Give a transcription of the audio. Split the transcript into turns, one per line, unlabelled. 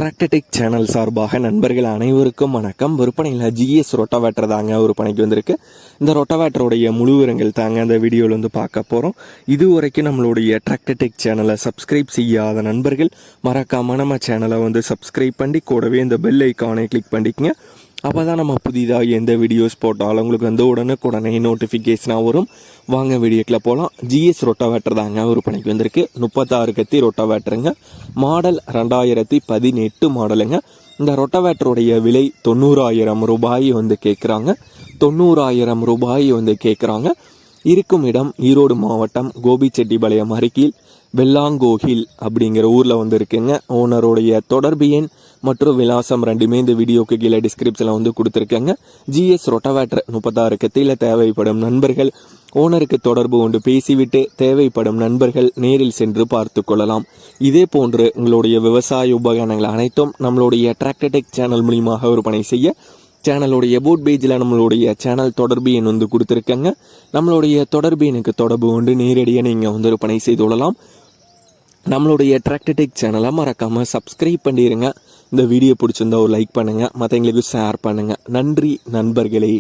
Tractor Tech channel சார்பாக நண்பர்கள் அனைவருக்கும் வணக்கம். விற்பனையில் ஜிஎஸ் ரொட்டாவேட்டர் தாங்க விற்பனைக்கு வந்திருக்கு. இந்த ரொட்டாவேட்டருடைய முழு விவரங்கள் தாங்க இந்த வீடியோவில் வந்து பார்க்க போகிறோம். இதுவரைக்கும் நம்மளுடைய டிராக்டர்டெக் சேனலை சப்ஸ்கிரைப் செய்யாத நண்பர்கள் மறக்காம நம்ம சேனலை வந்து சப்ஸ்கிரைப் பண்ணி கூடவே இந்த பெல் ஐக்கானை கிளிக் பண்ணிக்கங்க. அப்போ தான் நம்ம புதிதாக எந்த வீடியோஸ் போட்டாலும் உங்களுக்கு வந்து உடனே நோட்டிஃபிகேஷனாக வரும். வாங்க வீடியோக்கில் போகலாம். ஜிஎஸ் ரொட்டாவேட்டர் தாங்க விற்பனைக்கு வந்திருக்கு. 36 கத்தி ரொட்டாவேட்டருங்க. மாடல் 2018 மாடலுங்க. இந்த ரொட்டாவேட்டருடைய விலை 90,000 ரூபாய் வந்து கேட்குறாங்க. 90,000 ரூபாய் வந்து கேட்குறாங்க. இருக்கும் இடம் ஈரோடு மாவட்டம் கோபிச்செட்டிபாளையம் அருகில் வெள்ளாங்கோகில் அப்படிங்கிற ஊரில் வந்து இருக்குங்க. ஓனருடைய தொடர்பு எண் மற்றும் விலாசம் ரெண்டுமே இந்த வீடியோக்கு கீழே டிஸ்கிரிப்ஷனில் வந்து கொடுத்துருக்கேங்க. ஜிஎஸ் ரொட்டாவேட்டர் 36 கத்தியில் தேவைப்படும் நண்பர்கள் ஓனருக்கு தொடர்பு கொண்டு பேசிவிட்டு தேவைப்படும் நண்பர்கள் நேரில் சென்று பார்த்து கொள்ளலாம். இதே போன்று உங்களுடைய விவசாய உபகரணங்கள் அனைத்தும் நம்மளுடைய டிராக்டர்டெக் சேனல் மூலியமாக விற்பனை செய்ய சேனலுடைய போட் பேஜில் நம்மளுடைய சேனல் தொடர்பு எண் வந்து கொடுத்துருக்கேங்க. நம்மளுடைய தொடர்பு எனக்கு தொடர்பு கொண்டு நேரடியாக நீங்கள் வந்து விற்பனை செய்து கொள்ளலாம். நம்மளுடைய டிராக்டர்டெக் சேனலை மறக்காமல் சப்ஸ்கிரைப் பண்ணிடுங்க. இந்த வீடியோ பிடிச்சிருந்தா ஒரு லைக் பண்ணுங்கள், மற்றவங்களுக்கு ஷேர் பண்ணுங்கள். நன்றி நண்பர்களே.